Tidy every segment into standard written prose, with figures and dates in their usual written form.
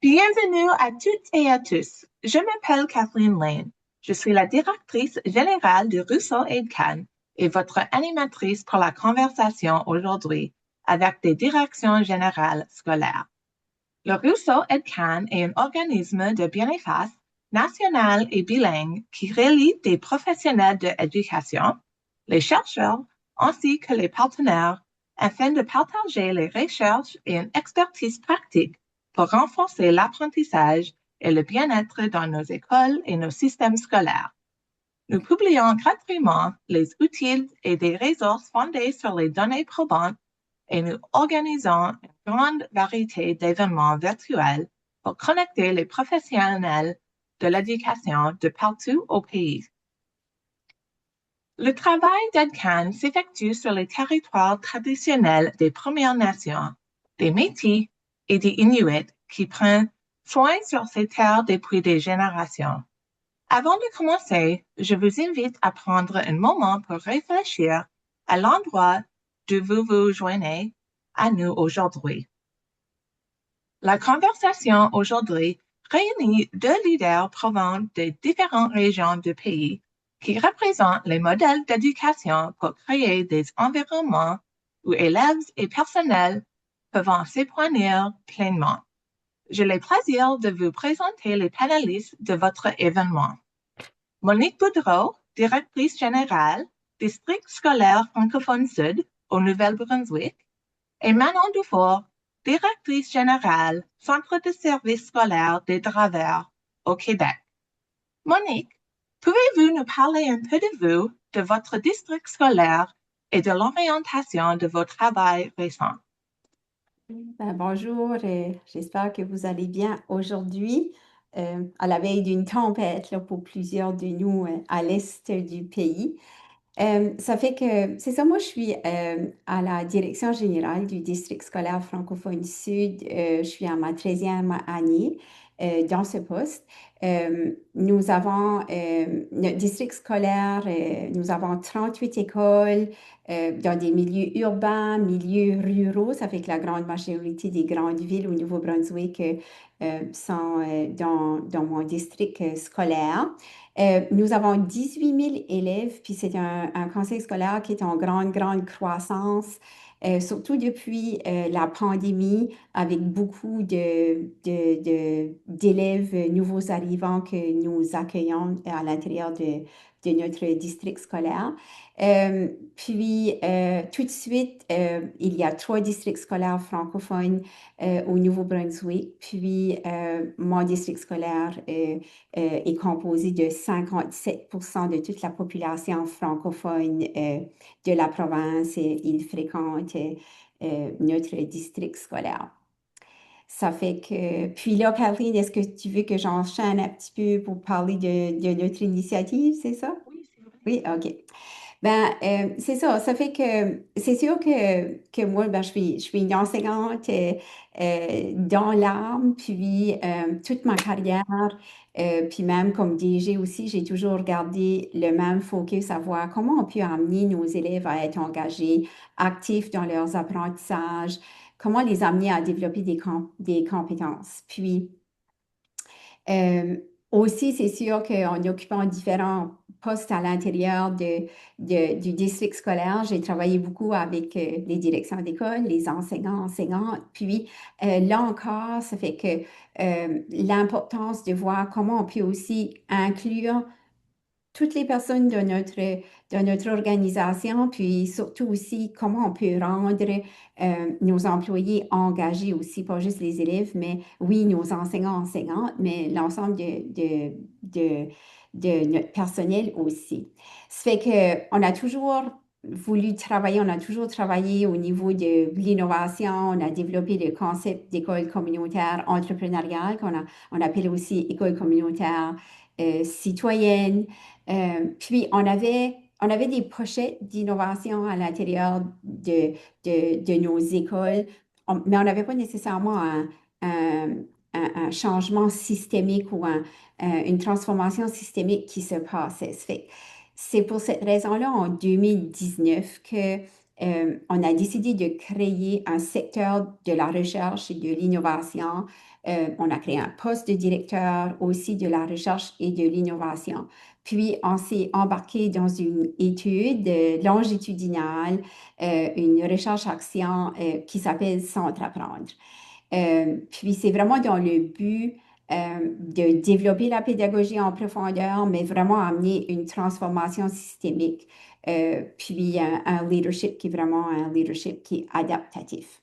Bienvenue à toutes et à tous. Je m'appelle Kathleen Lane. Je suis la directrice générale de Rousseau Aid-Can et votre animatrice pour la conversation aujourd'hui avec des directions générales scolaires. Le Rousseau Aid-Can est un organisme de bienface national et bilingue qui relie des professionnels de l'éducation, les chercheurs ainsi que les partenaires afin de partager les recherches et une expertise pratique pour renforcer l'apprentissage et le bien-être dans nos écoles et nos systèmes scolaires. Nous publions gratuitement les outils et des ressources fondés sur les données probantes et nous organisons une grande variété d'événements virtuels pour connecter les professionnels de l'éducation de partout au pays. Le travail d'EdCan s'effectue sur les territoires traditionnels des Premières Nations, des Métis et des Inuits qui prennent soin sur ces terres depuis des générations. Avant de commencer, je vous invite à prendre un moment pour réfléchir à l'endroit d'où vous vous joignez à nous aujourd'hui. La conversation aujourd'hui réunit deux leaders provenant de différentes régions du pays qui représentent les modèles d'éducation pour créer des environnements où élèves et personnels peuvent s'épanouir pleinement. J'ai le plaisir de vous présenter les panélistes de votre événement. Monique Boudreau, directrice générale, District scolaire francophone Sud au Nouvel-Brunswick, et Manon Dufour, directrice générale, Centre de services scolaires des Dravers au Québec. Monique, pouvez-vous nous parler un peu de vous, de votre district scolaire et de l'orientation de vos travaux récents? Bonjour, j'espère que vous allez bien aujourd'hui, à la veille d'une tempête là, pour plusieurs de nous à l'est du pays. Ça fait que, c'est ça, moi je suis à la direction générale du district scolaire francophone Sud. Je suis à ma 13e année dans ce poste. Nous avons notre district scolaire, nous avons 38 écoles dans des milieux urbains, milieux ruraux. Ça fait que la grande majorité des grandes villes au Nouveau-Brunswick sont dans mon district scolaire. Nous avons 18 000 élèves, puis c'est un conseil scolaire qui est en grande, grande croissance, surtout depuis la pandémie, avec beaucoup d'élèves nouveaux arrivants que nous accueillons à l'intérieur de notre district scolaire. Tout de suite, il y a 3 districts scolaires francophones au Nouveau-Brunswick, puis mon district scolaire est composé de 57% de toute la population francophone de la province et ils fréquentent notre district scolaire. Ça fait que... Puis là, Catherine, est-ce que tu veux que j'enchaîne un petit peu pour parler de notre initiative, c'est ça? Oui, c'est vrai. Oui, OK. C'est ça. Ça fait que c'est sûr que moi, je suis une enseignante dans l'âme, puis toute ma carrière, puis même comme DG aussi, j'ai toujours gardé le même focus à voir comment on peut amener nos élèves à être engagés, actifs dans leurs apprentissages, comment les amener à développer des compétences. Puis, euh, aussi, c'est sûr qu'en occupant différents postes à l'intérieur du district scolaire, j'ai travaillé beaucoup avec les directions d'école, les enseignants, enseignantes. Puis là encore, ça fait que l'importance de voir comment on peut aussi inclure toutes les personnes de notre organisation, puis surtout aussi comment on peut rendre nos employés engagés aussi, pas juste les élèves, mais oui, nos enseignants, enseignantes, mais l'ensemble de notre personnel aussi. Ça fait qu'on a toujours voulu travailler, on a toujours travaillé au niveau de l'innovation, on a développé le concept d'école communautaire entrepreneuriale on appelle aussi école communautaire citoyenne. Puis, on avait des pochettes d'innovation à l'intérieur de nos écoles, mais on n'avait pas nécessairement un, un changement systémique ou une transformation systémique qui se passait. C'est pour cette raison-là, en 2019, que on a décidé de créer un secteur de la recherche et de l'innovation. On a créé un poste de directeur aussi de la recherche et de l'innovation. Puis, on s'est embarqué dans une étude longitudinale, une recherche-action qui s'appelle Centre Apprendre. Puis c'est vraiment dans le but de développer la pédagogie en profondeur, mais vraiment amener une transformation systémique, puis un leadership qui est vraiment un leadership qui est adaptatif.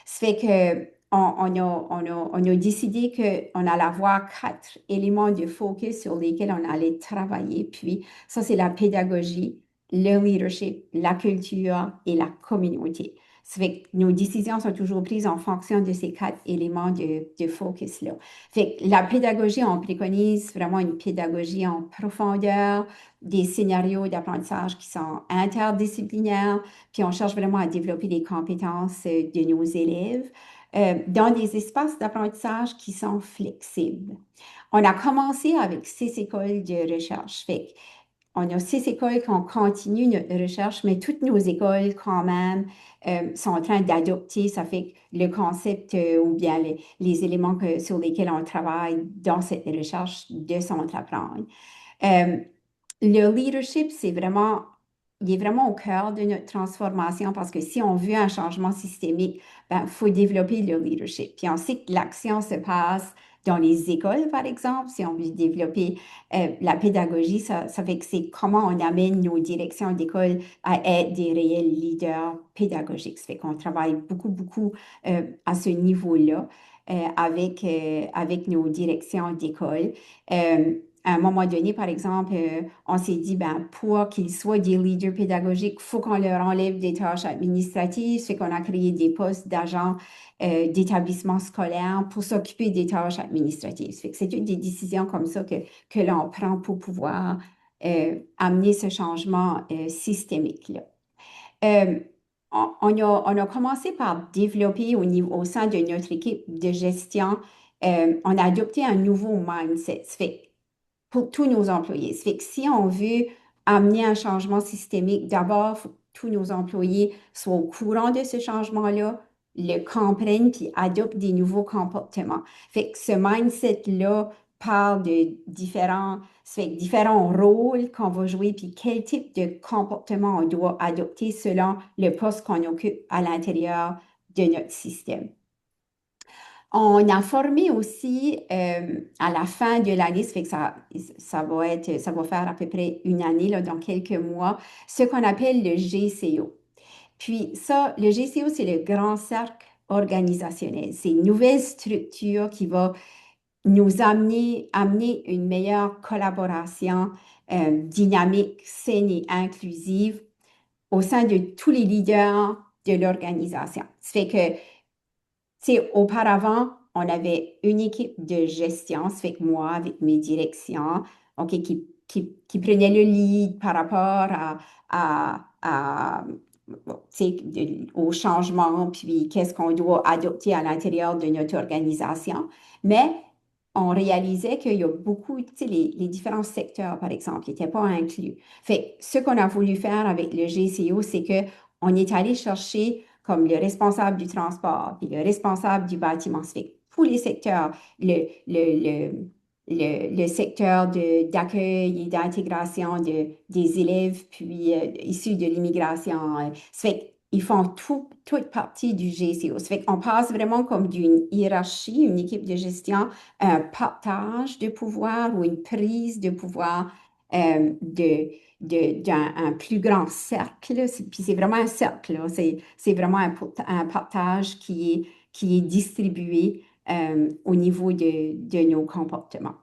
Ça fait que on a décidé qu'on allait avoir 4 éléments de focus sur lesquels on allait travailler. Puis ça, c'est la pédagogie, le leadership, la culture et la communauté. Ça fait que nos décisions sont toujours prises en fonction de ces 4 éléments de focus-là. Fait que la pédagogie, on préconise vraiment une pédagogie en profondeur, des scénarios d'apprentissage qui sont interdisciplinaires, puis on cherche vraiment à développer les compétences de nos élèves dans des espaces d'apprentissage qui sont flexibles. On a commencé avec 6 écoles de recherche. Fait que on a 6 écoles qui ont continué notre recherche, mais toutes nos écoles, quand même, sont en train d'adopter, ça fait que le concept ou bien les éléments sur lesquels on travaille dans cette recherche de Centre Apprendre. Euh, le leadership, il est vraiment au cœur de notre transformation parce que si on veut un changement systémique, il faut développer le leadership. Puis on sait que l'action se passe dans les écoles, par exemple. Si on veut développer la pédagogie, ça fait que c'est comment on amène nos directions d'école à être des réels leaders pédagogiques. Ça fait qu'on travaille beaucoup, beaucoup à ce niveau-là avec nos directions d'école. À un moment donné, par exemple, on s'est dit, ben, pour qu'ils soient des leaders pédagogiques, il faut qu'on leur enlève des tâches administratives. C'est qu'on a créé des postes d'agents d'établissements scolaires pour s'occuper des tâches administratives. C'est une des décisions comme ça que l'on prend pour pouvoir amener ce changement systémique-là. Euh, on a commencé par développer au sein de notre équipe de gestion, on a adopté un nouveau mindset. Ça fait pour tous nos employés. Ça fait que si on veut amener un changement systémique, d'abord, faut que tous nos employés soient au courant de ce changement-là, le comprennent, puis adoptent des nouveaux comportements. Fait que ce mindset-là parle de différents rôles qu'on va jouer, puis quel type de comportement on doit adopter selon le poste qu'on occupe à l'intérieur de notre système. On a formé aussi à la fin de l'année, ça fait que ça va faire à peu près une année, là, dans quelques mois, ce qu'on appelle le GCO. Puis ça, le GCO, c'est le grand cercle organisationnel. C'est une nouvelle structure qui va nous amener une meilleure collaboration dynamique, saine et inclusive au sein de tous les leaders de l'organisation. Ça fait que auparavant, on avait une équipe de gestion, ça fait que moi, avec mes directions, OK, qui prenait le lead par rapport à, au changement, puis qu'est-ce qu'on doit adopter à l'intérieur de notre organisation. Mais on réalisait qu'il y a beaucoup, les différents secteurs, par exemple, qui n'étaient pas inclus. Fait ce qu'on a voulu faire avec le GCO, c'est qu'on est allé chercher comme le responsable du transport, puis le responsable du bâtiment. Ça fait que tous les secteurs, le secteur d'accueil et d'intégration des élèves, puis issus de l'immigration. Ça fait qu'ils font toute partie du GCO. Ça fait qu'on passe vraiment comme d'une hiérarchie, une équipe de gestion, un partage de pouvoir ou une prise de pouvoir d'un plus grand cercle. Puis c'est vraiment un cercle, là. C'est vraiment un partage qui est distribué au niveau de nos comportements.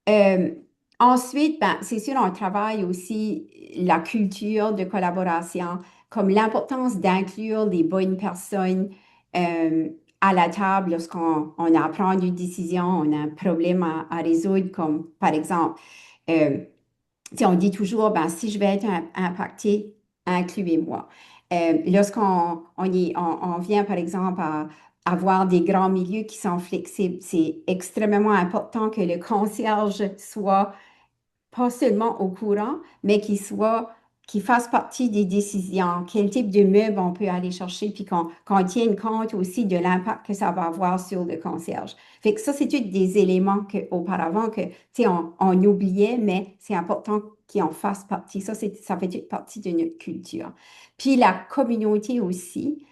Euh, Ensuite, ben, c'est sûr, on travaille aussi la culture de collaboration, comme l'importance d'inclure les bonnes personnes à la table lorsqu'on a à prendre une décision, on a un problème à résoudre, comme par exemple, on dit toujours, ben, si je vais être impacté, incluez-moi. Lorsqu'on vient, par exemple, à avoir des grands milieux qui sont flexibles, c'est extrêmement important que le concierge soit pas seulement au courant, mais qui fasse partie des décisions, quel type de meubles on peut aller chercher, puis qu'on tienne compte aussi de l'impact que ça va avoir sur le concierge. Fait que ça, c'est tous des éléments qu'auparavant, que, tu sais, on oubliait, mais c'est important qu'ils en fassent partie. Ça fait toute partie de notre culture. Puis la communauté aussi,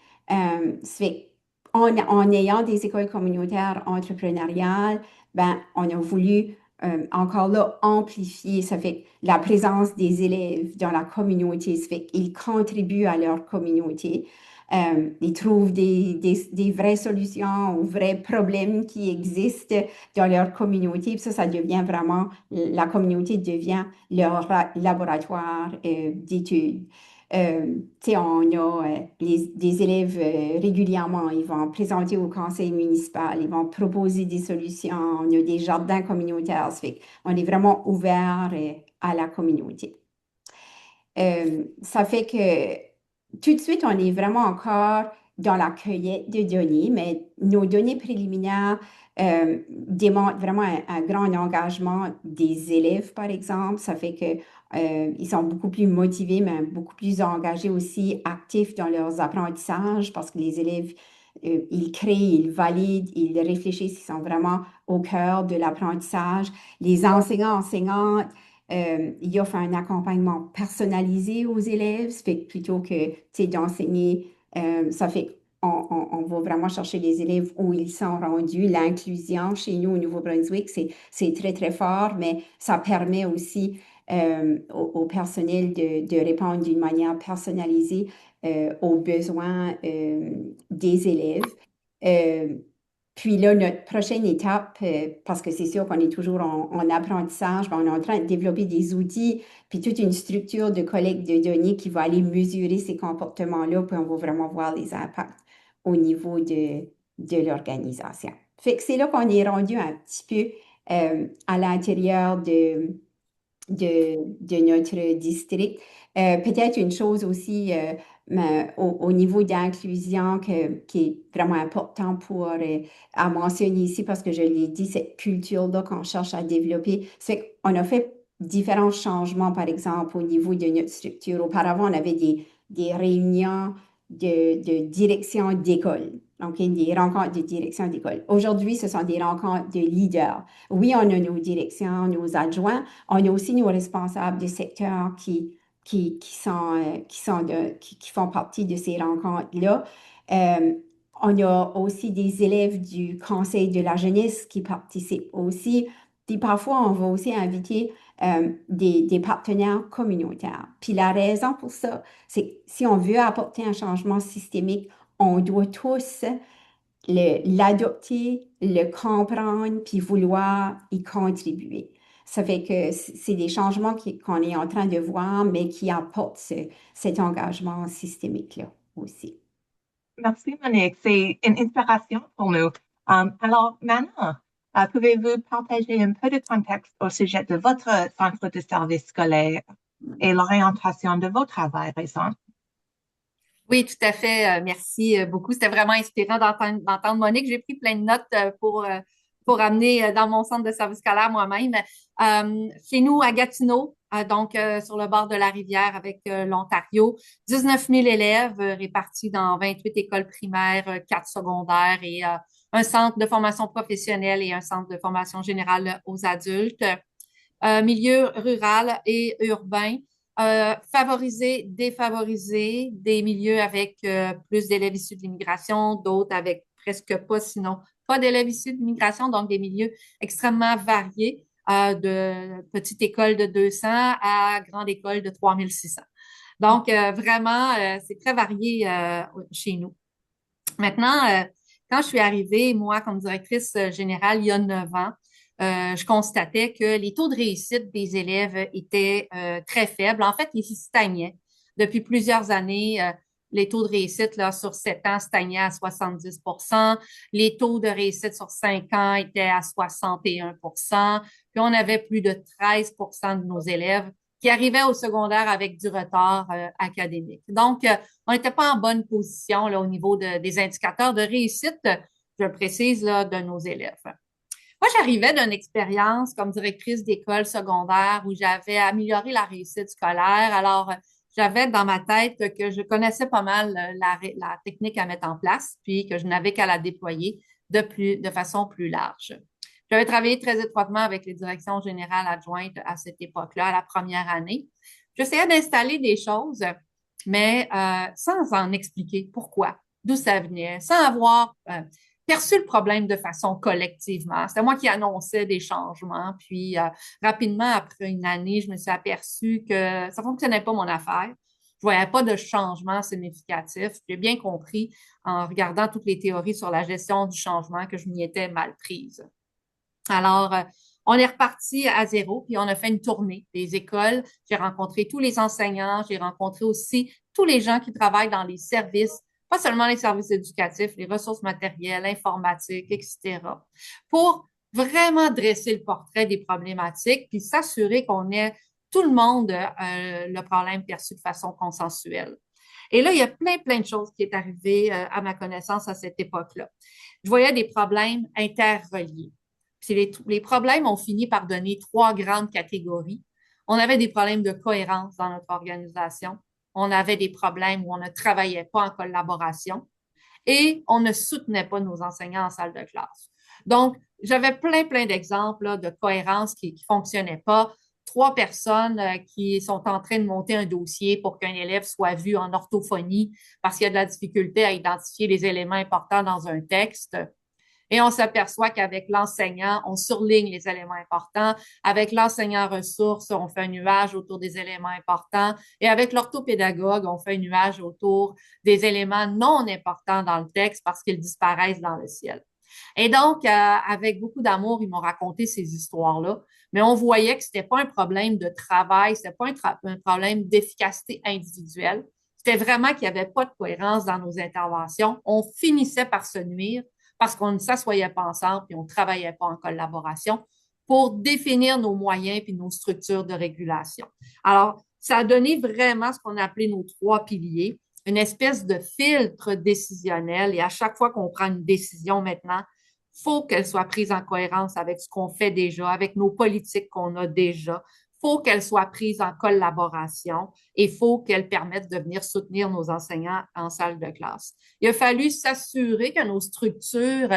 fait en ayant des écoles communautaires entrepreneuriales, ben, on a voulu encore là, amplifier, ça fait la présence des élèves dans la communauté, ça fait qu'ils contribuent à leur communauté. Ils trouvent des vraies solutions aux vrais problèmes qui existent dans leur communauté. Puis ça devient vraiment, la communauté devient leur laboratoire d'études. Tu sais, on a des élèves régulièrement, ils vont présenter au conseil municipal, ils vont proposer des solutions, on a des jardins communautaires, ça fait on est vraiment ouvert à la communauté. Ça fait que tout de suite, on est vraiment encore dans la cueillette de données, mais nos données préliminaires démontrent vraiment un grand engagement des élèves, par exemple. Ça fait que ils sont beaucoup plus motivés, mais beaucoup plus engagés aussi, actifs dans leurs apprentissages, parce que les élèves, ils créent, ils valident, ils réfléchissent, ils sont vraiment au cœur de l'apprentissage. Les enseignants, enseignantes, il offre un accompagnement personnalisé aux élèves, ça fait que plutôt que, tu sais, d'enseigner, ça fait on va vraiment chercher les élèves où ils sont rendus. L'inclusion chez nous au Nouveau-Brunswick, c'est très, très fort, mais ça permet aussi au personnel de répondre d'une manière personnalisée aux besoins des élèves. Euh, Puis là, notre prochaine étape, parce que c'est sûr qu'on est toujours en apprentissage, ben, on est en train de développer des outils, puis toute une structure de collecte de données qui va aller mesurer ces comportements-là, puis on va vraiment voir les impacts au niveau de l'organisation. Fait que c'est là qu'on est rendu un petit peu à l'intérieur de notre district. Peut-être une chose aussi mais au niveau d'inclusion qui est vraiment important à mentionner ici parce que je l'ai dit, cette culture-là qu'on cherche à développer, c'est qu'on a fait différents changements, par exemple, au niveau de notre structure. Auparavant, on avait des réunions de direction d'école. Donc, des rencontres de direction d'école. Aujourd'hui, ce sont des rencontres de leaders. Oui, on a nos directions, nos adjoints, on a aussi nos responsables de secteur qui font partie de ces rencontres-là. Euh, on a aussi des élèves du Conseil de la jeunesse qui participent aussi. Puis parfois, on va aussi inviter des partenaires communautaires. Puis la raison pour ça, c'est que si on veut apporter un changement systémique, on doit tous l'adopter, le comprendre, puis vouloir y contribuer. Ça fait que c'est des changements qu'on est en train de voir, mais qui apportent cet engagement systémique-là aussi. Merci, Monique. C'est une inspiration pour nous. Alors, maintenant, pouvez-vous partager un peu de contexte au sujet de votre centre de service scolaire et l'orientation de vos travaux récents? Oui, tout à fait. Merci beaucoup. C'était vraiment inspirant d'entendre Monique. J'ai pris plein de notes pour amener dans mon centre de service scolaire moi-même. Chez nous, à Gatineau, donc sur le bord de la rivière avec l'Ontario, 19 000 élèves répartis dans 28 écoles primaires, 4 secondaires et un centre de formation professionnelle et un centre de formation générale aux adultes. Milieu rural et urbain, favoriser, défavoriser, des milieux avec plus d'élèves issus de l'immigration, d'autres avec presque pas, sinon pas d'élèves issus de l'immigration, donc des milieux extrêmement variés, de petite école de 200 à grande école de 3600. Donc, vraiment, c'est très varié chez nous. Maintenant, quand je suis arrivée, moi, comme directrice générale, il y a 9 ans, je constatais que les taux de réussite des élèves étaient très faibles. En fait, ils stagnaient. Depuis plusieurs années, les taux de réussite là, sur 7 ans stagnaient à 70. Les taux de réussite sur 5 ans étaient à 61. Puis on avait plus de 13 de nos élèves qui arrivaient au secondaire avec du retard académique. Donc, on n'était pas en bonne position là, au niveau des indicateurs de réussite, je précise, là, de nos élèves. Moi, j'arrivais d'une expérience comme directrice d'école secondaire où j'avais amélioré la réussite scolaire. Alors, j'avais dans ma tête que je connaissais pas mal la technique à mettre en place, puis que je n'avais qu'à la déployer de façon plus large. J'avais travaillé très étroitement avec les directions générales adjointes à cette époque-là, à la première année. J'essayais d'installer des choses, mais sans en expliquer pourquoi, d'où ça venait, sans avoir perçu le problème de façon collectivement. C'était moi qui annonçais des changements, puis rapidement, après une année, je me suis aperçue que ça fonctionnait pas mon affaire. Je voyais pas de changement significatif. J'ai bien compris en regardant toutes les théories sur la gestion du changement que je m'y étais mal prise. Alors, on est reparti à zéro, puis on a fait une tournée des écoles. J'ai rencontré tous les enseignants, j'ai rencontré aussi tous les gens qui travaillent dans les services, pas seulement les services éducatifs, les ressources matérielles, informatiques, etc., pour vraiment dresser le portrait des problématiques, puis s'assurer qu'on ait tout le monde le problème perçu de façon consensuelle. Et là, il y a plein de choses qui est arrivé à ma connaissance à cette époque-là. Je voyais des problèmes interreliés. Puis les problèmes ont fini par donner trois grandes catégories. On avait des problèmes de cohérence dans notre organisation. On avait des problèmes où on ne travaillait pas en collaboration et on ne soutenait pas nos enseignants en salle de classe. Donc, j'avais plein d'exemples là, de cohérence qui fonctionnaient pas. Trois personnes qui sont en train de monter un dossier pour qu'un élève soit vu en orthophonie parce qu'il y a de la difficulté à identifier les éléments importants dans un texte. Et on s'aperçoit qu'avec l'enseignant, on surligne les éléments importants. Avec l'enseignant ressources, on fait un nuage autour des éléments importants. Et avec l'orthopédagogue, on fait un nuage autour des éléments non importants dans le texte parce qu'ils disparaissent dans le ciel. Et donc, avec beaucoup d'amour, ils m'ont raconté ces histoires-là. Mais on voyait que c'était pas un problème de travail, c'était pas un problème d'efficacité individuelle. C'était vraiment qu'il n'y avait pas de cohérence dans nos interventions. On finissait par se nuire parce qu'on ne s'assoyait pas ensemble et on ne travaillait pas en collaboration pour définir nos moyens puis nos structures de régulation. Alors, ça a donné vraiment ce qu'on a appelé nos trois piliers, une espèce de filtre décisionnel. Et à chaque fois qu'on prend une décision maintenant, il faut qu'elle soit prise en cohérence avec ce qu'on fait déjà, avec nos politiques qu'on a déjà. Il faut qu'elle soit prise en collaboration et il faut qu'elle permette de venir soutenir nos enseignants en salle de classe. Il a fallu s'assurer que nos structures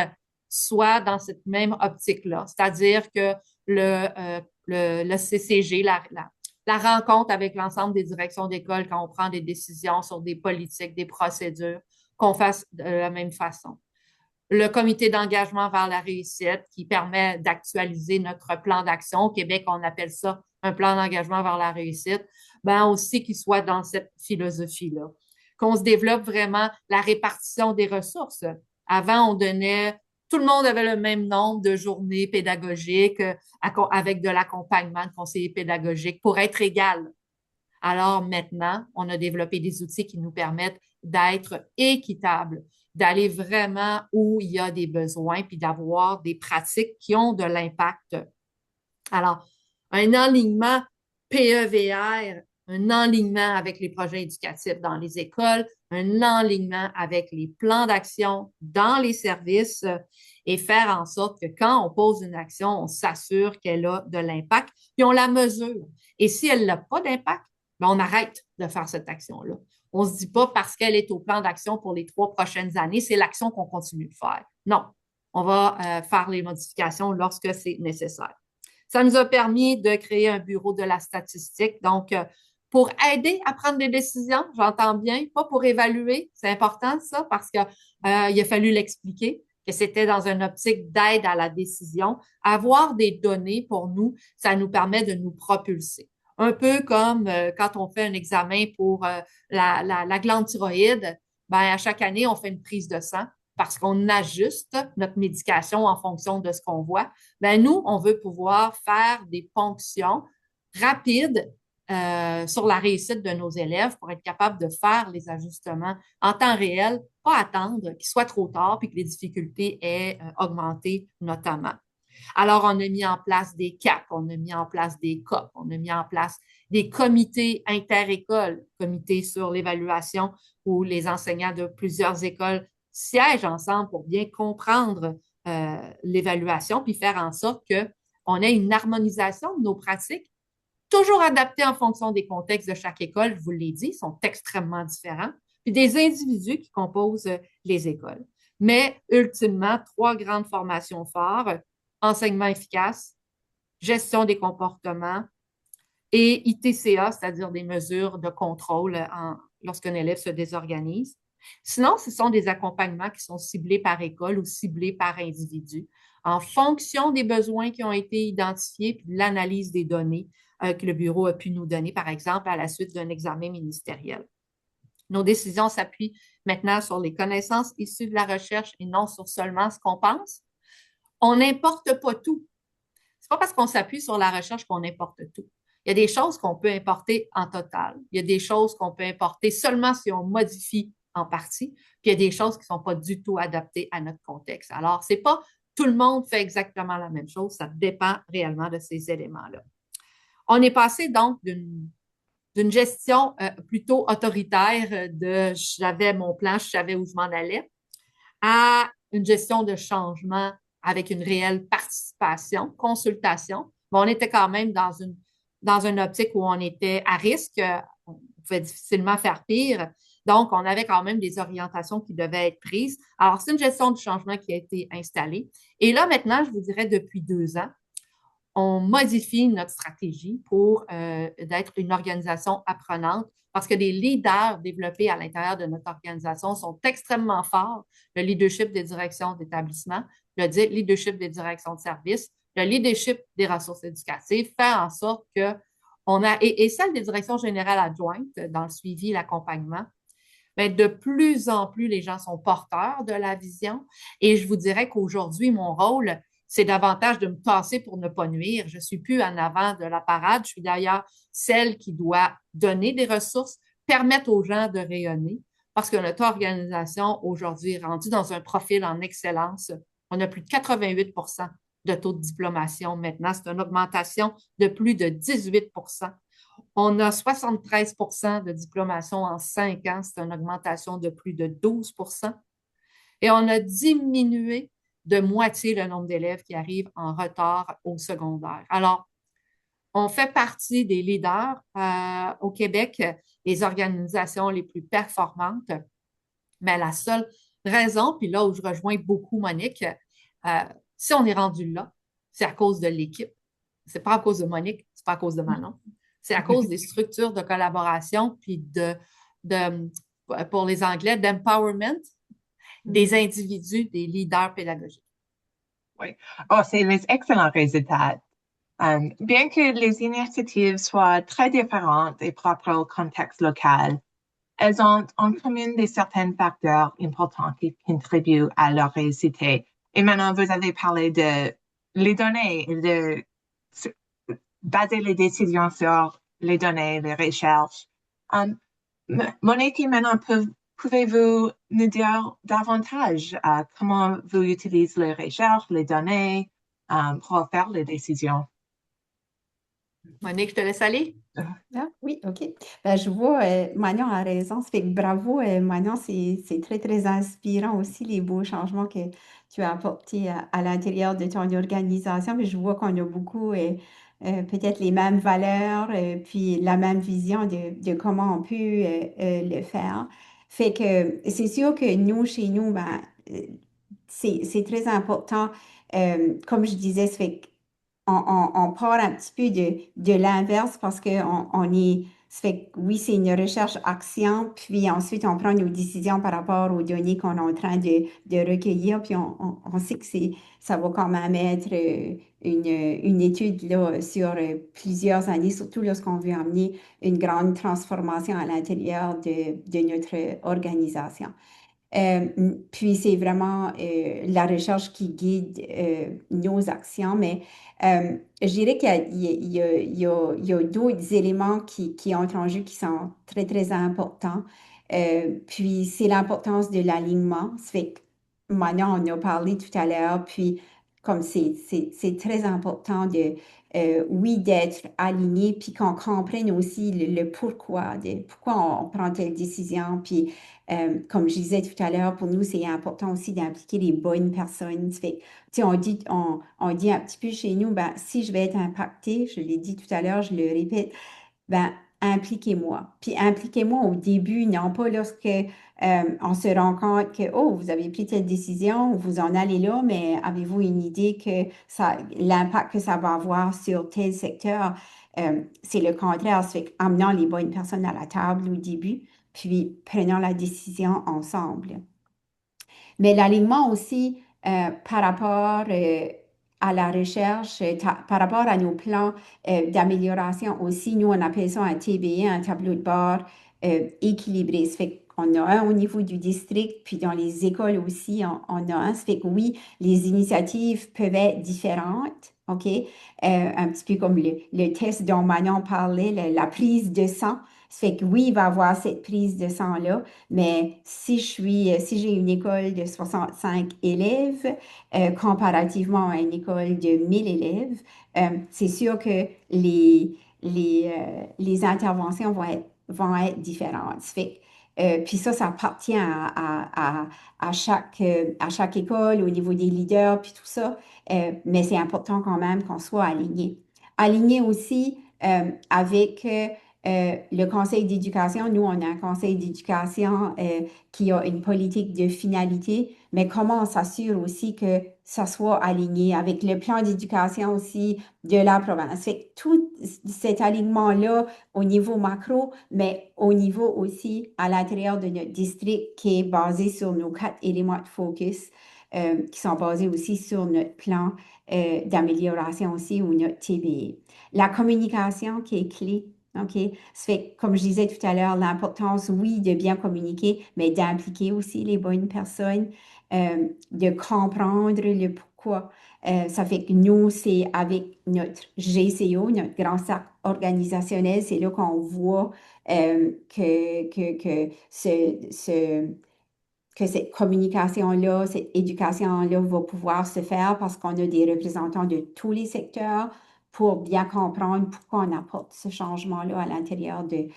soient dans cette même optique-là, c'est-à-dire que le CCG, la rencontre avec l'ensemble des directions d'école quand on prend des décisions sur des politiques, des procédures, qu'on fasse de la même façon. Le comité d'engagement vers la réussite qui permet d'actualiser notre plan d'action. Au Québec, on appelle ça un plan d'engagement vers la réussite. Ben aussi qu'il soit dans cette philosophie-là. Qu'on se développe vraiment la répartition des ressources. Avant, on donnait, tout le monde avait le même nombre de journées pédagogiques avec de l'accompagnement de conseillers pédagogiques pour être égal. Alors maintenant, on a développé des outils qui nous permettent d'être équitables, d'aller vraiment où il y a des besoins, puis d'avoir des pratiques qui ont de l'impact. Alors, un enlignement PEVR, un enlignement avec les projets éducatifs dans les écoles, un enlignement avec les plans d'action dans les services et faire en sorte que quand on pose une action, on s'assure qu'elle a de l'impact, puis on la mesure. Et si elle n'a pas d'impact, ben on arrête de faire cette action-là. On ne se dit pas parce qu'elle est au plan d'action pour les 3 prochaines années, c'est l'action qu'on continue de faire. Non, on va faire les modifications lorsque c'est nécessaire. Ça nous a permis de créer un bureau de la statistique, donc pour aider à prendre des décisions, j'entends bien, pas pour évaluer, c'est important ça, parce que il a fallu l'expliquer, que c'était dans une optique d'aide à la décision. Avoir des données pour nous, ça nous permet de nous propulser. Un peu comme quand on fait un examen pour la glande thyroïde, ben, à chaque année, on fait une prise de sang parce qu'on ajuste notre médication en fonction de ce qu'on voit. Ben, nous, on veut pouvoir faire des ponctions rapides sur la réussite de nos élèves pour être capable de faire les ajustements en temps réel, pas attendre qu'il soit trop tard puis que les difficultés aient augmenté notamment. Alors, on a mis en place des CAP, on a mis en place des COP, on a mis en place des comités inter-écoles, comités sur l'évaluation où les enseignants de plusieurs écoles siègent ensemble pour bien comprendre l'évaluation puis faire en sorte qu'on ait une harmonisation de nos pratiques toujours adaptés en fonction des contextes de chaque école, je vous l'ai dit, sont extrêmement différents, puis des individus qui composent les écoles. Mais ultimement, 3 grandes formations phares, enseignement efficace, gestion des comportements et ITCA, c'est-à-dire des mesures de contrôle lorsqu'un élève se désorganise. Sinon, ce sont des accompagnements qui sont ciblés par école ou ciblés par individu en fonction des besoins qui ont été identifiés puis de l'analyse des données que le bureau a pu nous donner, par exemple, à la suite d'un examen ministériel. Nos décisions s'appuient maintenant sur les connaissances issues de la recherche et non sur seulement ce qu'on pense. On n'importe pas tout. C'est pas parce qu'on s'appuie sur la recherche qu'on importe tout. Il y a des choses qu'on peut importer en total. Il y a des choses qu'on peut importer seulement si on modifie en partie. Puis il y a des choses qui ne sont pas du tout adaptées à notre contexte. Alors, c'est pas tout le monde fait exactement la même chose. Ça dépend réellement de ces éléments-là. On est passé donc d'une gestion plutôt autoritaire de j'avais mon plan, je savais où je m'en allais, à une gestion de changement avec une réelle participation, consultation. Mais on était quand même dans une optique où on était à risque, on pouvait difficilement faire pire. Donc, on avait quand même des orientations qui devaient être prises. Alors, c'est une gestion du changement qui a été installée. Et là, maintenant, je vous dirais depuis 2 ans, on modifie notre stratégie pour d'être une organisation apprenante parce que les leaders développés à l'intérieur de notre organisation sont extrêmement forts. Le leadership des directions d'établissement, le leadership des directions de services, le leadership des ressources éducatives fait en sorte que on a, et celle des directions générales adjointes dans le suivi et l'accompagnement, mais de plus en plus, les gens sont porteurs de la vision. Et je vous dirais qu'aujourd'hui, mon rôle, c'est davantage de me tasser pour ne pas nuire. Je suis plus en avant de la parade. Je suis d'ailleurs celle qui doit donner des ressources, permettre aux gens de rayonner, parce que notre organisation aujourd'hui est rendue dans un profil en excellence. On a plus de 88 de taux de diplomation maintenant. C'est une augmentation de plus de 18 On a 73 de diplomation en 5 ans. C'est une augmentation de plus de 12 Et on a diminué de moitié le nombre d'élèves qui arrivent en retard au secondaire. Alors, on fait partie des leaders au Québec, les organisations les plus performantes, mais la seule raison, puis là où je rejoins beaucoup Monique, si on est rendu là, c'est à cause de l'équipe. C'est pas à cause de Monique, c'est pas à cause de Manon. C'est à cause des structures de collaboration, puis pour les Anglais, d'empowerment des individus, des leaders pédagogiques. Oui. Oh, c'est les excellents résultats. Bien que les initiatives soient très différentes et propres au contexte local, elles ont en commun des certains facteurs importants qui contribuent à leur réussite. Et maintenant, vous avez parlé de les données et de baser les décisions sur les données, les recherches. Monique, maintenant, pouvez-vous nous dire davantage comment vous utilisez les recherches, les données pour faire les décisions? Monique, je te laisse aller. Ah, oui, OK. Ben, je vois, Manon a raison. Ça fait que bravo, Manon, c'est très, très inspirant aussi les beaux changements que tu as apportés à l'intérieur de ton organisation. Puis je vois qu'on a beaucoup, peut-être les mêmes valeurs, puis la même vision de comment on peut le faire. Fait que c'est sûr que nous, chez nous, ben, c'est très important. Comme je disais, ça fait on part un petit peu de l'inverse parce que ça fait que oui, c'est une recherche-action, puis ensuite on prend nos décisions par rapport aux données qu'on est en train de recueillir, puis on sait que ça va quand même être une étude là, sur plusieurs années, surtout lorsqu'on veut amener une grande transformation à l'intérieur de notre organisation. Puis c'est vraiment la recherche qui guide nos actions, mais je dirais qu'il y a d'autres éléments qui entrent en jeu qui sont très, très importants. Puis c'est l'importance de l'alignement. Ça fait que maintenant, on en a parlé tout à l'heure, puis comme c'est très important oui, d'être aligné, puis qu'on comprenne aussi le pourquoi, pourquoi on prend telle décision, puis Comme je disais tout à l'heure, pour nous, c'est important aussi d'impliquer les bonnes personnes. Ça fait, tu sais, on dit un petit peu chez nous, ben, si je vais être impactée, je l'ai dit tout à l'heure, je le répète, ben, impliquez-moi. Puis impliquez-moi au début, non pas lorsque on se rend compte que, oh, vous avez pris telle décision, vous en allez là, mais avez-vous une idée que ça, l'impact que ça va avoir sur tel secteur? C'est le contraire. Ça fait qu'amenant les bonnes personnes à la table au début, puis prenons la décision ensemble. Mais l'alignement aussi par rapport à la recherche, par rapport à nos plans d'amélioration aussi, nous, on appelle ça un TBE, un tableau de bord équilibré. Ça fait qu'on a un au niveau du district, puis dans les écoles aussi, on a un. Ça fait que oui, les initiatives peuvent être différentes, OK? Un petit peu comme le test dont Manon parlait, la prise de sang. Ça fait que oui, il va y avoir cette prise de sang-là, mais si j'ai une école de 65 élèves, comparativement à une école de 1000 élèves, c'est sûr que les interventions vont être différentes. Ça fait puis ça appartient à chaque école, au niveau des leaders, puis tout ça. Mais c'est important quand même qu'on soit aligné. Aligné aussi avec le conseil d'éducation. Nous, on a un conseil d'éducation qui a une politique de finalité, mais comment on s'assure aussi que ça soit aligné avec le plan d'éducation aussi de la province. Fait que tout cet alignement-là au niveau macro, mais au niveau aussi à l'intérieur de notre district qui est basé sur nos 4 éléments de focus, qui sont basés aussi sur notre plan d'amélioration aussi ou notre TBE. La communication qui est clé. OK? Ça fait, comme je disais tout à l'heure, l'importance, oui, de bien communiquer, mais d'impliquer aussi les bonnes personnes, de comprendre le pourquoi. Ça fait que nous, c'est avec notre GCO, notre grand cercle organisationnel, c'est là qu'on voit que cette communication-là, cette éducation-là va pouvoir se faire parce qu'on a des représentants de tous les secteurs pour bien comprendre pourquoi on apporte ce changement-là à l'intérieur de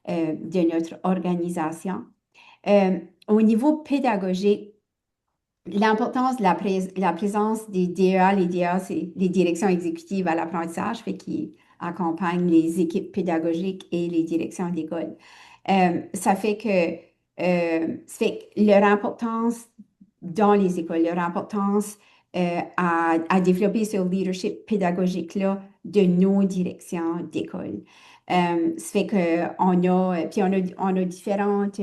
notre organisation. Au niveau pédagogique, l'importance de la présence des DEA, les DEA, c'est les directions exécutives à l'apprentissage, fait qui accompagnent les équipes pédagogiques et les directions d'école. Ça fait que leur importance dans les écoles, leur importance à développer ce leadership pédagogique-là de nos directions d'école. Ça fait on a différentes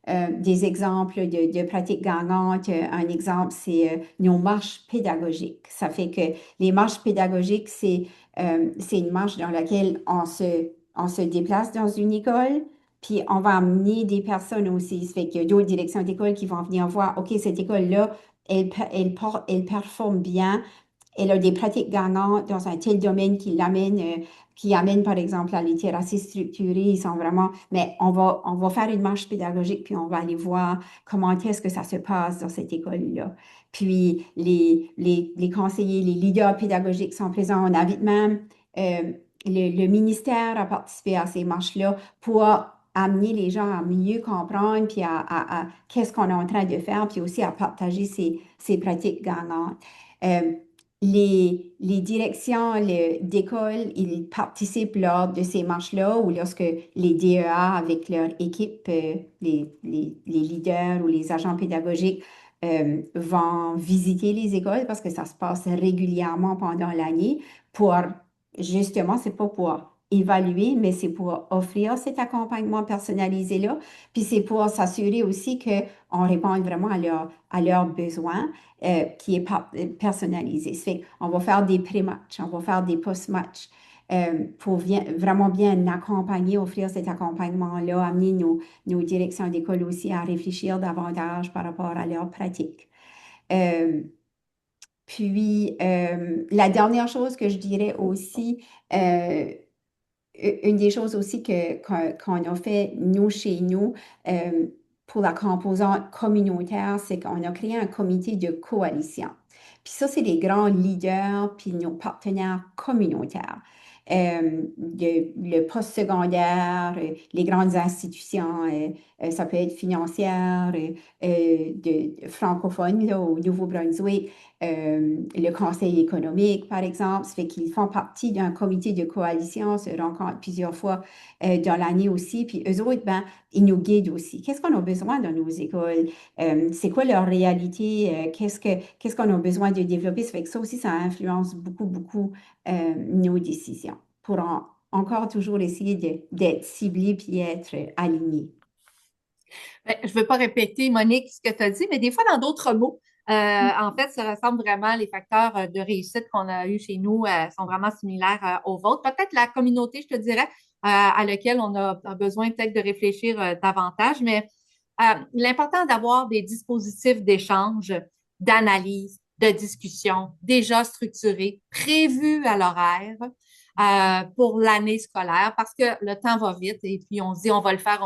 des exemples de pratiques gagnantes. Un exemple, c'est nos marches pédagogiques. Ça fait que les marches pédagogiques, c'est une marche dans laquelle on se déplace dans une école, puis on va amener des personnes aussi. Ça fait qu'il y a d'autres directions d'école qui vont venir voir, OK, cette école-là, elle performe bien, elle a des pratiques gagnantes dans un tel domaine qui amène par exemple la littératie structurée. Ils sont vraiment, mais on va faire une marche pédagogique puis on va aller voir comment est-ce que ça se passe dans cette école-là. Puis les conseillers, les leaders pédagogiques sont présents. On invite même le ministère à participer à ces marches-là pour amener les gens à mieux comprendre, puis à qu'est-ce qu'on est en train de faire, puis aussi à partager ces pratiques gagnantes. Euh, les directions d'école, ils participent lors de ces marches-là ou lorsque les DEA, avec leur équipe, les leaders ou les agents pédagogiques, vont visiter les écoles parce que ça se passe régulièrement pendant l'année pour, justement, c'est pas pour évaluer, mais c'est pour offrir cet accompagnement personnalisé-là. Puis c'est pour s'assurer aussi qu'on réponde vraiment à leurs besoins qui est personnalisé. Ça fait qu'on va faire des pré-matchs, on va faire des post-matchs pour vraiment bien accompagner, offrir cet accompagnement-là, amener nos directions d'école aussi à réfléchir davantage par rapport à leurs pratiques. La dernière chose que je dirais aussi, une des choses aussi qu'on a fait, nous, chez nous, pour la composante communautaire, c'est qu'on a créé un comité de coalition. Puis ça, c'est les grands leaders, puis nos partenaires communautaires. le postsecondaire, les grandes institutions, ça peut être financière, de francophone là, au Nouveau-Brunswick, le Conseil économique, par exemple. Ça fait qu'ils font partie d'un comité de coalition, se rencontrent plusieurs fois dans l'année aussi. Puis eux autres, ben, ils nous guident aussi. Qu'est-ce qu'on a besoin dans nos écoles? C'est quoi leur réalité? Qu'est-ce qu'on a besoin de développer? Ça fait que ça aussi, ça influence beaucoup, beaucoup nos décisions pour encore toujours essayer d'être ciblé puis être aligné. Je ne veux pas répéter, Monique, ce que tu as dit, mais des fois, dans d'autres mots, en fait, ça ressemble vraiment, les facteurs de réussite qu'on a eu chez nous sont vraiment similaires aux vôtres. Peut-être la communauté, je te dirais, à laquelle on a besoin peut-être de réfléchir davantage, mais l'important d'avoir des dispositifs d'échange, d'analyse, de discussion déjà structurés, prévus à l'horaire, pour l'année scolaire parce que le temps va vite et puis on se dit on va le faire,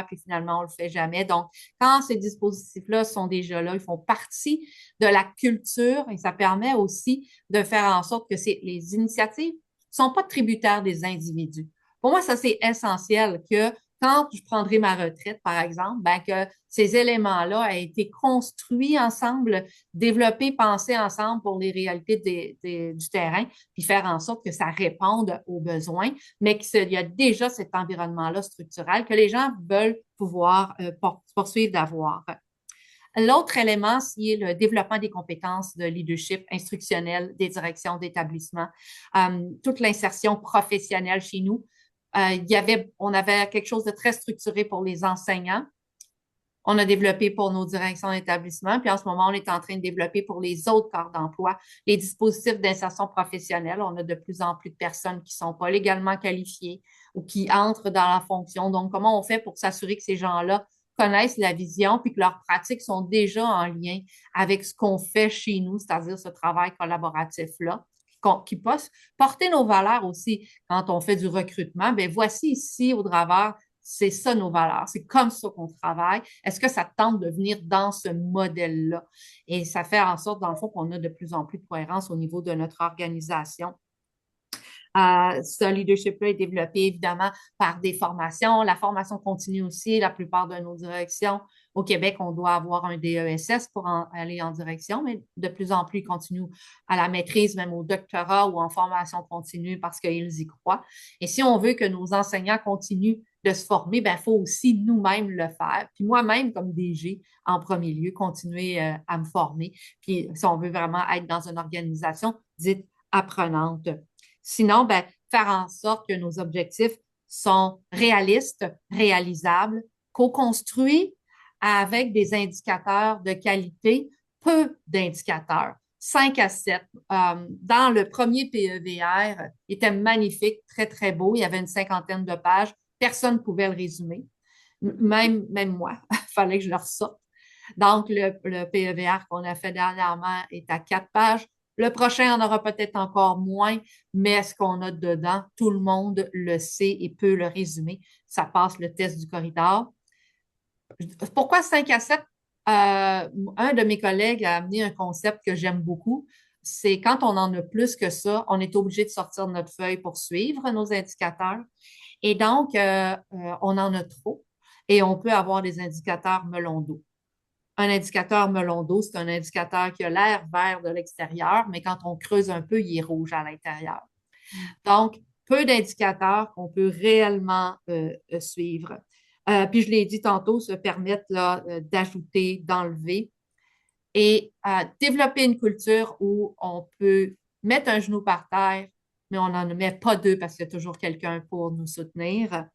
puis finalement on le fait jamais. Donc, quand ces dispositifs-là sont déjà là, ils font partie de la culture et ça permet aussi de faire en sorte que les initiatives sont pas tributaires des individus. Pour moi, ça, c'est essentiel que quand je prendrai ma retraite, par exemple, ben que ces éléments-là aient été construits ensemble, développés, pensés ensemble pour les réalités du terrain, puis faire en sorte que ça réponde aux besoins, mais qu'il y a déjà cet environnement-là structurel que les gens veulent pouvoir poursuivre d'avoir. L'autre élément, c'est le développement des compétences de leadership instructionnel, des directions d'établissement, toute l'insertion professionnelle chez nous. On avait quelque chose de très structuré pour les enseignants. On a développé pour nos directions d'établissement, puis en ce moment, on est en train de développer pour les autres corps d'emploi les dispositifs d'insertion professionnelle. On a de plus en plus de personnes qui sont pas légalement qualifiées ou qui entrent dans la fonction. Donc, comment on fait pour s'assurer que ces gens-là connaissent la vision puis que leurs pratiques sont déjà en lien avec ce qu'on fait chez nous, c'est-à-dire ce travail collaboratif-là, qui puisse porter nos valeurs aussi quand on fait du recrutement. Ben voici ici au travers, c'est ça nos valeurs, c'est comme ça qu'on travaille. Est-ce que ça tente de venir dans ce modèle-là? Et ça fait en sorte, dans le fond, qu'on a de plus en plus de cohérence au niveau de notre organisation. Ce leadership-là est développé évidemment par des formations, la formation continue aussi, la plupart de nos directions. Au Québec, on doit avoir un DESS pour aller en direction, mais de plus en plus, ils continuent à la maîtrise, même au doctorat ou en formation continue parce qu'ils y croient. Et si on veut que nos enseignants continuent de se former, ben, il faut aussi nous-mêmes le faire. Puis moi-même, comme DG, en premier lieu, continuer à me former. Puis si on veut vraiment être dans une organisation dite apprenante. Sinon, ben, faire en sorte que nos objectifs sont réalistes, réalisables, co-construits avec des indicateurs de qualité, peu d'indicateurs, 5 à 7. Dans le premier PEVR, il était magnifique, très, très beau. Il y avait une 50aine de pages. Personne ne pouvait le résumer. Même moi, il fallait que je le ressorte. Donc, le PEVR qu'on a fait dernièrement est à 4 pages. Le prochain en aura peut-être encore moins, mais ce qu'on a dedans, tout le monde le sait et peut le résumer. Ça passe le test du corridor. Pourquoi 5 à 7? Un de mes collègues a amené un concept que j'aime beaucoup. C'est quand on en a plus que ça, on est obligé de sortir notre feuille pour suivre nos indicateurs. Et donc, on en a trop et on peut avoir des indicateurs melon d'eau. Un indicateur melon d'eau, c'est un indicateur qui a l'air vert de l'extérieur, mais quand on creuse un peu, il est rouge à l'intérieur. Donc, peu d'indicateurs qu'on peut réellement suivre. Puis, je l'ai dit tantôt, se permettre là, d'ajouter, d'enlever et développer une culture où on peut mettre un genou par terre, mais on n'en met pas deux parce qu'il y a toujours quelqu'un pour nous soutenir.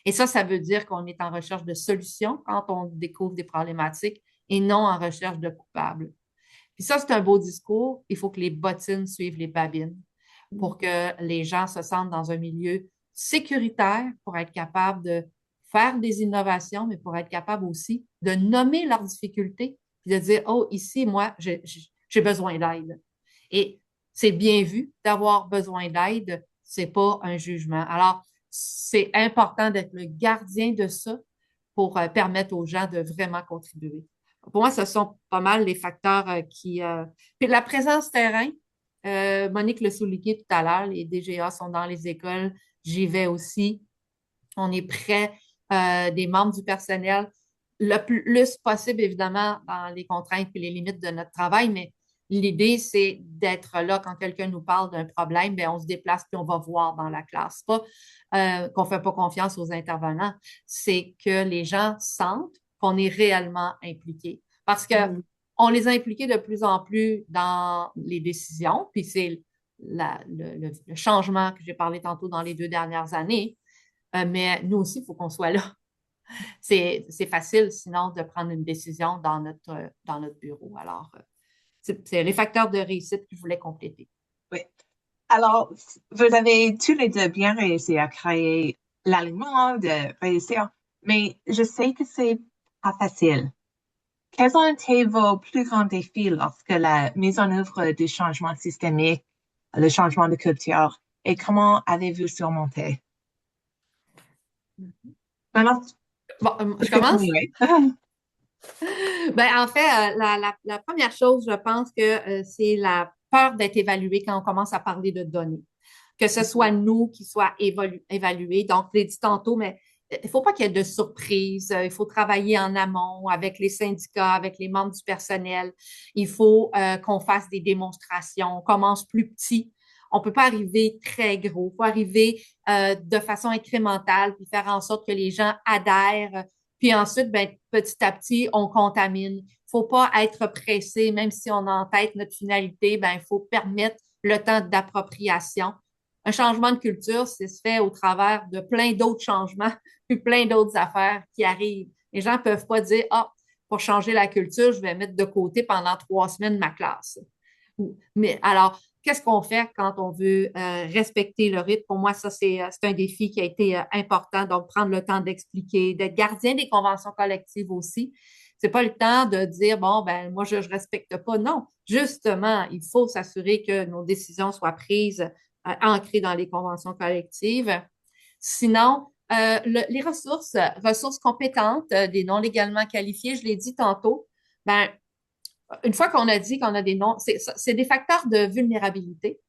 Et ça veut dire qu'on est en recherche de solutions quand on découvre des problématiques et non en recherche de coupables. Puis ça, c'est un beau discours. Il faut que les bottines suivent les babines pour que les gens se sentent dans un milieu sécuritaire pour être capable de faire des innovations, mais pour être capable aussi de nommer leurs difficultés puis de dire, oh, ici, moi, j'ai besoin d'aide. Et c'est bien vu d'avoir besoin d'aide, c'est pas un jugement. Alors, c'est important d'être le gardien de ça pour permettre aux gens de vraiment contribuer. Pour moi, ce sont pas mal les facteurs qui... Puis la présence terrain, Monique le soulignait tout à l'heure, les DGA sont dans les écoles, j'y vais aussi. On est près des membres du personnel le plus possible, évidemment, dans les contraintes et les limites de notre travail, mais l'idée, c'est d'être là quand quelqu'un nous parle d'un problème, bien, on se déplace puis on va voir dans la classe. Pas qu'on ne fait pas confiance aux intervenants, c'est que les gens sentent qu'on est réellement impliqués. Parce que on les a impliqués de plus en plus dans les décisions, puis c'est le changement que j'ai parlé tantôt dans les 2 dernières années. Mais nous aussi, il faut qu'on soit là. C'est facile, sinon, de prendre une décision dans notre bureau. Alors, c'est les facteurs de réussite que je voulais compléter. Oui. Alors, vous avez tous les deux bien réussi à créer l'aliment, de réussir, mais je sais que c'est pas facile. Quels ont été vos plus grands défis lorsque la mise en œuvre du changement systémique, le changement de culture, et comment avez-vous surmonté? Maintenant, Bon, je commence? oui. Ben, en fait, la première chose, je pense que c'est la peur d'être évalué quand on commence à parler de données. Que ce soit nous qui soient évalués. Donc, je l'ai dit tantôt, mais il ne faut pas qu'il y ait de surprise. Il faut travailler en amont avec les syndicats, avec les membres du personnel. Il faut qu'on fasse des démonstrations. On commence plus petit. On ne peut pas arriver très gros. Il faut arriver de façon incrémentale puis faire en sorte que les gens adhèrent. Puis ensuite, ben, petit à petit, on contamine. Il ne faut pas être pressé, même si on a en tête notre finalité, ben, il faut permettre le temps d'appropriation. Un changement de culture, c'est se fait au travers de plein d'autres changements, puis plein d'autres affaires qui arrivent. Les gens ne peuvent pas dire, ah, pour changer la culture, je vais mettre de côté pendant 3 semaines ma classe. Mais alors, qu'est-ce qu'on fait quand on veut respecter le rythme? Pour moi, ça, c'est un défi qui a été important. Donc, prendre le temps d'expliquer, d'être gardien des conventions collectives aussi. C'est pas le temps de dire, bon, ben, moi, je respecte pas. Non, justement, il faut s'assurer que nos décisions soient prises, ancrées dans les conventions collectives. Sinon, les ressources compétentes, des non légalement qualifiés, je l'ai dit tantôt, ben, une fois qu'on a dit qu'on a des noms, c'est des facteurs de vulnérabilité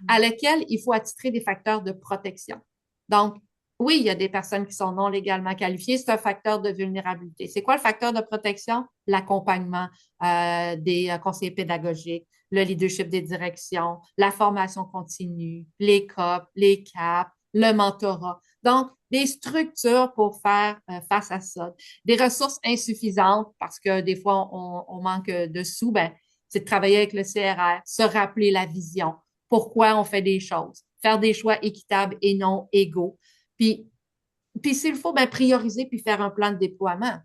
à lesquels il faut attitrer des facteurs de protection. Donc, oui, il y a des personnes qui sont non légalement qualifiées, c'est un facteur de vulnérabilité. C'est quoi le facteur de protection? L'accompagnement des conseillers pédagogiques, le leadership des directions, la formation continue, les COP, les CAP, le mentorat. Donc, des structures pour faire face à ça. Des ressources insuffisantes parce que des fois, on manque de sous, ben, c'est de travailler avec le CRR, se rappeler la vision, pourquoi on fait des choses, faire des choix équitables et non égaux. Puis s'il faut, ben, prioriser puis faire un plan de déploiement.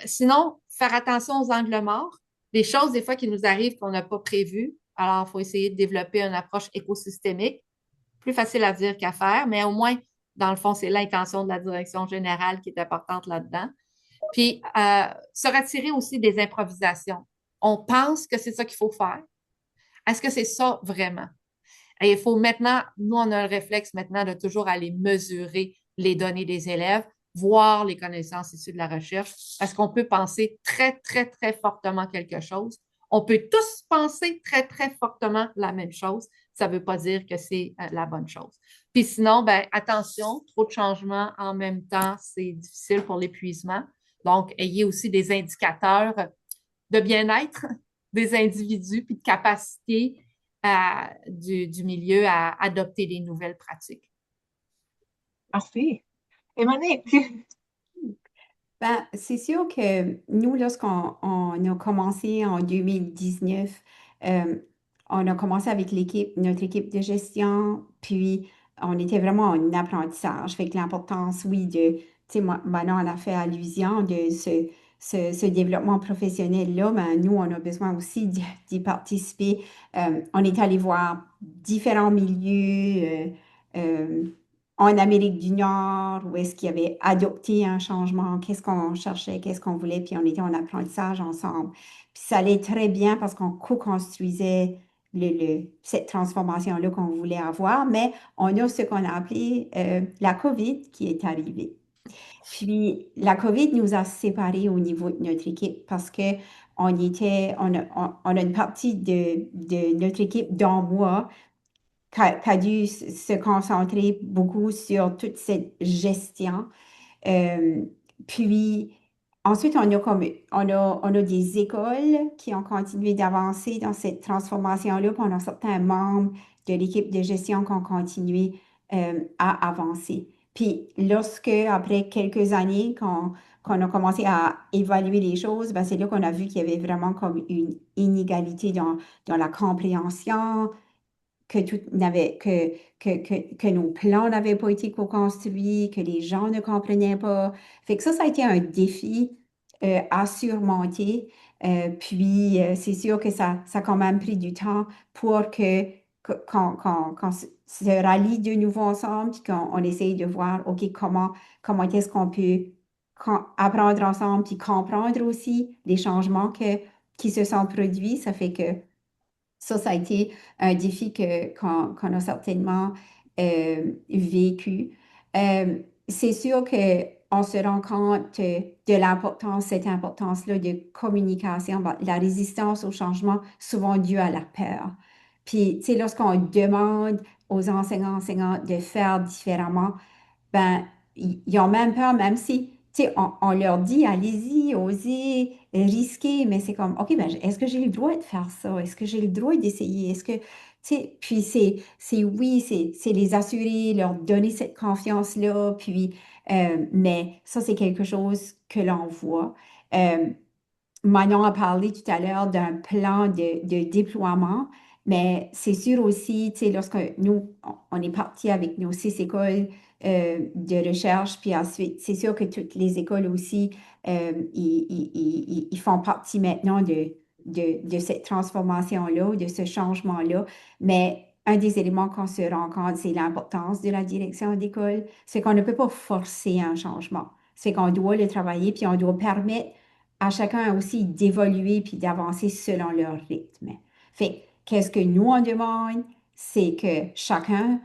Sinon, faire attention aux angles morts, des choses des fois qui nous arrivent qu'on n'a pas prévues. Alors, il faut essayer de développer une approche écosystémique. Plus facile à dire qu'à faire, mais au moins, dans le fond, c'est l'intention de la direction générale qui est importante là-dedans. Puis, se retirer aussi des improvisations. On pense que c'est ça qu'il faut faire. Est-ce que c'est ça vraiment? Et il faut maintenant, nous, on a le réflexe maintenant de toujours aller mesurer les données des élèves, voir les connaissances issues de la recherche, parce qu'on peut penser très, très, très fortement quelque chose. On peut tous penser très, très fortement la même chose. Ça ne veut pas dire que c'est la bonne chose. Puis sinon, ben, attention, trop de changements en même temps, c'est difficile pour l'épuisement. Donc, ayez aussi des indicateurs de bien-être des individus puis de capacité du milieu à adopter des nouvelles pratiques. Merci. Et Monique? Ben, c'est sûr que nous, lorsqu'on a commencé en 2019, euh, on a commencé avec notre équipe de gestion, puis on était vraiment en apprentissage. Fait que l'importance, oui, tu sais, maintenant, on a fait allusion de ce développement professionnel-là, ben, nous, on a besoin aussi d'y participer. On est allé voir différents milieux. En Amérique du Nord, où est-ce qu'il y avait adopté un changement, qu'est-ce qu'on cherchait, qu'est-ce qu'on voulait, puis on était en apprentissage ensemble. Puis ça allait très bien parce qu'on co-construisait cette transformation-là qu'on voulait avoir, mais on a ce qu'on a appelé la COVID qui est arrivée. Puis la COVID nous a séparés au niveau de notre équipe parce que on a une partie de notre équipe dans moi qui a dû se concentrer beaucoup sur toute cette gestion. Euh, Puis ensuite, on a des écoles qui ont continué d'avancer dans cette transformation-là, puis on a certains membres de l'équipe de gestion qui ont continué à avancer. Puis après quelques années, qu'on a commencé à évaluer les choses, ben, c'est là qu'on a vu qu'il y avait vraiment comme une inégalité dans la compréhension, que tout n'avait que nos plans n'avaient pas été co-construits, que les gens ne comprenaient pas. Fait que ça a été un défi à surmonter. C'est sûr que ça a quand même pris du temps pour qu'on se rallie de nouveau ensemble, puis qu'on essaye de voir, OK, comment est-ce qu'on peut apprendre ensemble, puis comprendre aussi les changements qui se sont produits. Ça fait que ça a été un défi qu'on a certainement vécu. C'est sûr qu'on se rend compte de l'importance, cette importance-là de communication, la résistance au changement, souvent due à la peur. Puis, tu sais, lorsqu'on demande aux enseignants de faire différemment, ben, ils ont même peur, même si, tu sais, on leur dit, allez-y, osez, risquez, mais c'est comme, OK, ben, est-ce que j'ai le droit de faire ça? Est-ce que j'ai le droit d'essayer? Tu sais, puis oui, c'est les assurer, leur donner cette confiance-là, puis, mais ça, c'est quelque chose que l'on voit. Euh, Manon a parlé tout à l'heure d'un plan de déploiement, mais c'est sûr aussi, tu sais, lorsque nous, on est parti avec nos 6 écoles de recherche, puis ensuite, c'est sûr que toutes les écoles aussi, ils font partie maintenant de cette transformation-là, de ce changement-là, mais un des éléments qu'on se rend compte, c'est l'importance de la direction d'école. C'est qu'on ne peut pas forcer un changement. C'est qu'on doit le travailler, puis on doit permettre à chacun aussi d'évoluer puis d'avancer selon leur rythme. Fait qu'est-ce que nous on demande, c'est que chacun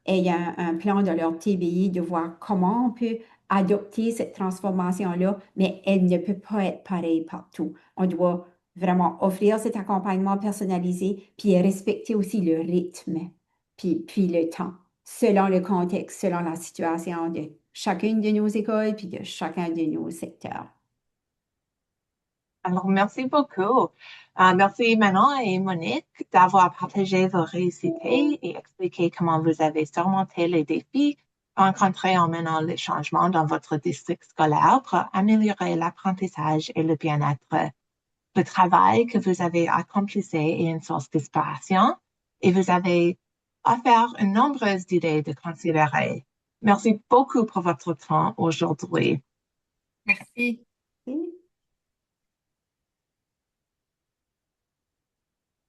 ait un plan de leur TBI de voir comment on peut adopter cette transformation-là, mais elle ne peut pas être pareille partout. On doit vraiment offrir cet accompagnement personnalisé, puis respecter aussi le rythme, puis le temps, selon le contexte, selon la situation de chacune de nos écoles, puis de chacun de nos secteurs. Alors, merci beaucoup. Merci Manon et Monique d'avoir partagé vos réussites et expliqué comment vous avez surmonté les défis rencontrés en menant les changements dans votre district scolaire pour améliorer l'apprentissage et le bien-être. Le travail que vous avez accompli est une source d'inspiration et vous avez offert une nombreuse d'idées de considérer. Merci beaucoup pour votre temps aujourd'hui. Merci.